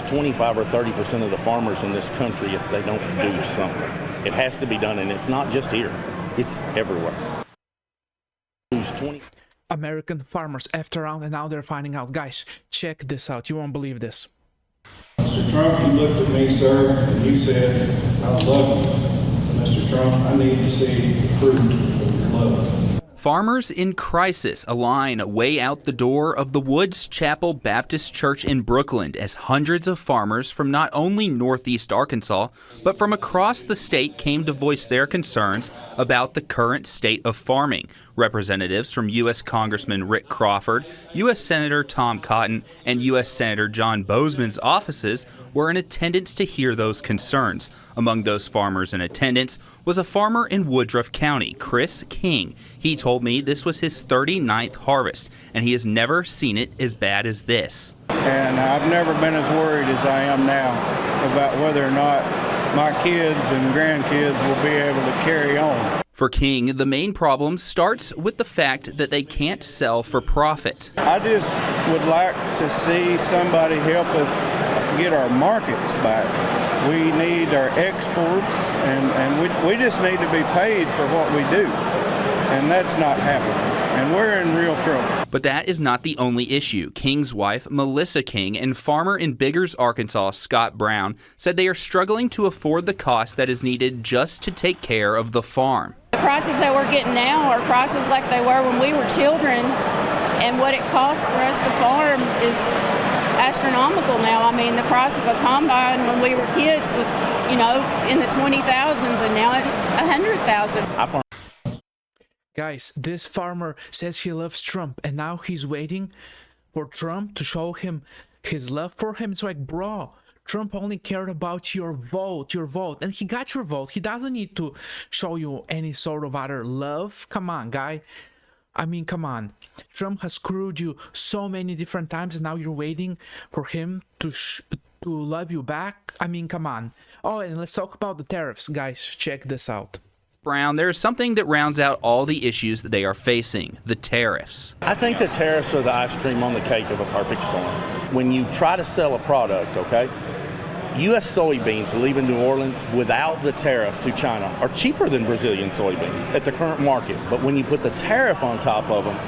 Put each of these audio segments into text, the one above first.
25 or 30% of the farmers in this country if they don't do something. It has to be done, and it's not just here. It's everywhere. American farmers after round, and now they're finding out. Guys, check this out. You won't believe this. Mr. Trump, you looked at me, sir, and you said, I love you. Mr. Trump, I need to see the fruit of your love. Farmers in crisis, a line way out the door of the Woods Chapel Baptist Church in Brooklyn as hundreds of farmers from not only northeast Arkansas, but from across the state came to voice their concerns about the current state of farming. Representatives from U.S. Congressman Rick Crawford, U.S. Senator Tom Cotton, and U.S. Senator John Boozman's offices were in attendance to hear those concerns. Among those farmers in attendance was a farmer in Woodruff County, Chris King. He told me this was his 39th harvest, and he has never seen it as bad as this. And I've never been as worried as I am now about whether or not my kids and grandkids will be able to carry on. For King, the main problem starts with the fact that they can't sell for profit. I just would like to see somebody help us get our markets back. We need our exports, and we just need to be paid for what we do. And that's not happening. And we're in real trouble. But that is not the only issue. King's wife, Melissa King, and farmer in Biggers, Arkansas, Scott Brown, said they are struggling to afford the cost that is needed just to take care of the farm. The prices that we're getting now are prices like they were when we were children, and what it costs for us to farm is astronomical now. I mean, the price of a combine when we were kids was, in the 20,000s, and now it's 100,000. Guys, this farmer says he loves Trump, and now he's waiting for Trump to show him his love for him. It's like, bro, Trump only cared about your vote, and he got your vote. He doesn't need to show you any sort of other love. Come on, guy. I mean, come on. Trump has screwed you so many different times, and now you're waiting for him to love you back. I mean, come on. Oh, and let's talk about the tariffs, guys. Check this out. Brown, there is something that rounds out all the issues that they are facing, the tariffs. I think the tariffs are the ice cream on the cake of a perfect storm. When you try to sell a product, okay, U.S. soybeans leaving New Orleans without the tariff to China are cheaper than Brazilian soybeans at the current market. But when you put the tariff on top of them,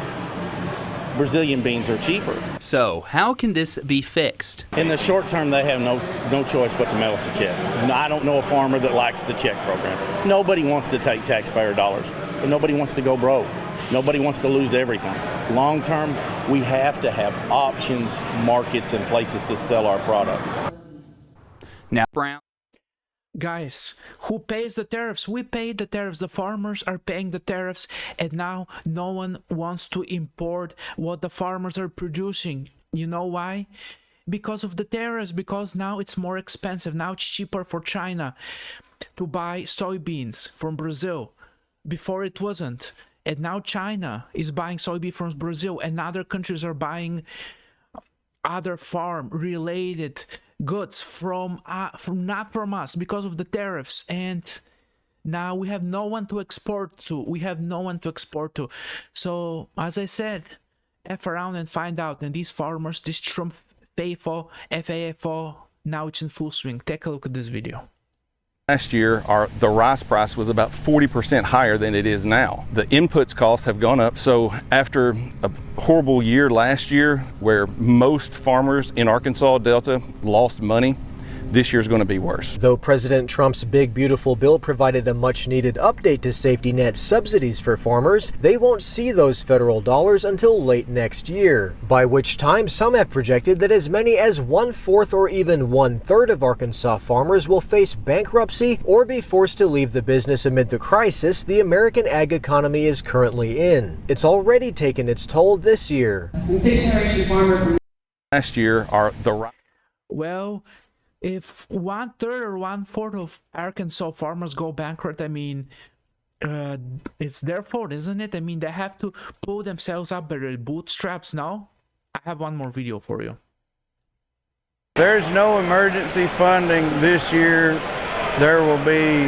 Brazilian beans are cheaper. So how can this be fixed? In the short term, they have no choice but to mail us a check. I don't know a farmer that likes the check program. Nobody wants to take taxpayer dollars, but nobody wants to go broke. Nobody wants to lose everything. Long term, we have to have options, markets, and places to sell our product. Now, Brown. Guys, who pays the tariffs? We pay the tariffs. The farmers are paying the tariffs, and now no one wants to import what the farmers are producing. You know why? Because of the tariffs, because now it's more expensive. Now it's cheaper for China to buy soybeans from Brazil. Before it wasn't. And now China is buying soybean from Brazil, and other countries are buying other farm-related goods from not from us because of the tariffs. And now we have no one to export to. So as I said, F around and find out. And these farmers, this Trump FAFO, now it's in full swing. Take a look at this video. Last year, the rice price was about 40% higher than it is now. The inputs costs have gone up. So after a horrible year last year, where most farmers in Arkansas Delta lost money, this year's going to be worse. Though President Trump's big, beautiful bill provided a much-needed update to safety net subsidies for farmers, they won't see those federal dollars until late next year, by which time some have projected that as many as 1/4 or even 1/3 of Arkansas farmers will face bankruptcy or be forced to leave the business amid the crisis the American ag economy is currently in. It's already taken its toll this year. Last year, Well, if 1/3 or 1/4 of Arkansas farmers go bankrupt, I mean, it's their fault, isn't it? I mean, they have to pull themselves up by their bootstraps now. I have one more video for you. There's no emergency funding this year. There will be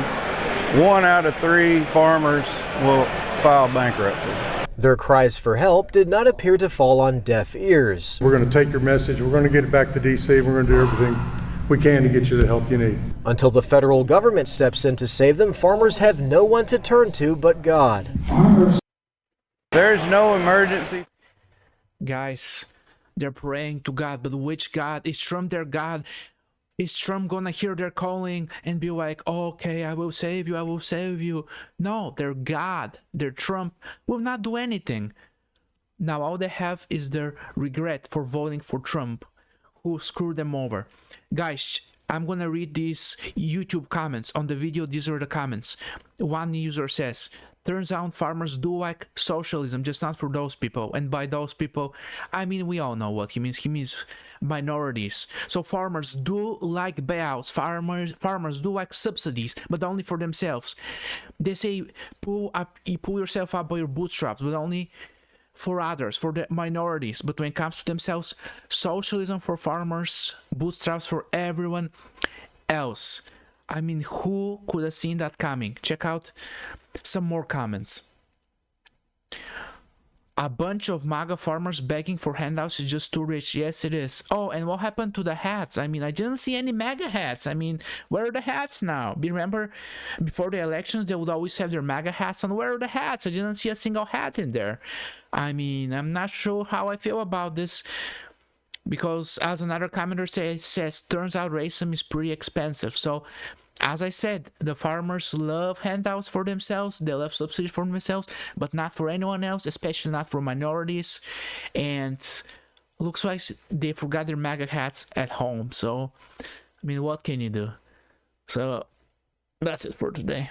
1 out of 3 farmers will file bankruptcy. Their cries for help did not appear to fall on deaf ears. We're going to take your message. We're going to get it back to D.C. We're going to do everything we can to get you the help you need. Until the federal government steps in to save them, farmers have no one to turn to but God. There's no emergency. Guys, they're praying to God, but which God? Is Trump their God? Is Trump gonna hear their calling and be like, okay, I will save you, I will save you? No, their God, their Trump will not do anything. Now all they have is their regret for voting for Trump, who screwed them over. Guys, I'm gonna read these YouTube comments on the video. These are the comments. One user says, turns out farmers do like socialism, just not for those people. And by those people, I mean, we all know what he means. He means minorities. So farmers do like bailouts. Farmers do like subsidies, but only for themselves. They say pull yourself up by your bootstraps, but only for others, for the minorities. But when it comes to themselves, socialism for farmers, bootstraps for everyone else. I mean, who could have seen that coming? Check out some more comments. A bunch of MAGA farmers begging for handouts is just too rich. Yes, it is. Oh, and what happened to the hats? I mean, I didn't see any MAGA hats. I mean, where are the hats now? Remember, before the elections, they would always have their MAGA hats on. Where are the hats? I didn't see a single hat in there. I mean, I'm not sure how I feel about this. Because, as another commenter says, turns out racism is pretty expensive. So, as I said, the farmers love handouts for themselves, they love subsidies for themselves, but not for anyone else, especially not for minorities. And looks like they forgot their MAGA hats at home. So, I mean, what can you do? So, that's it for today.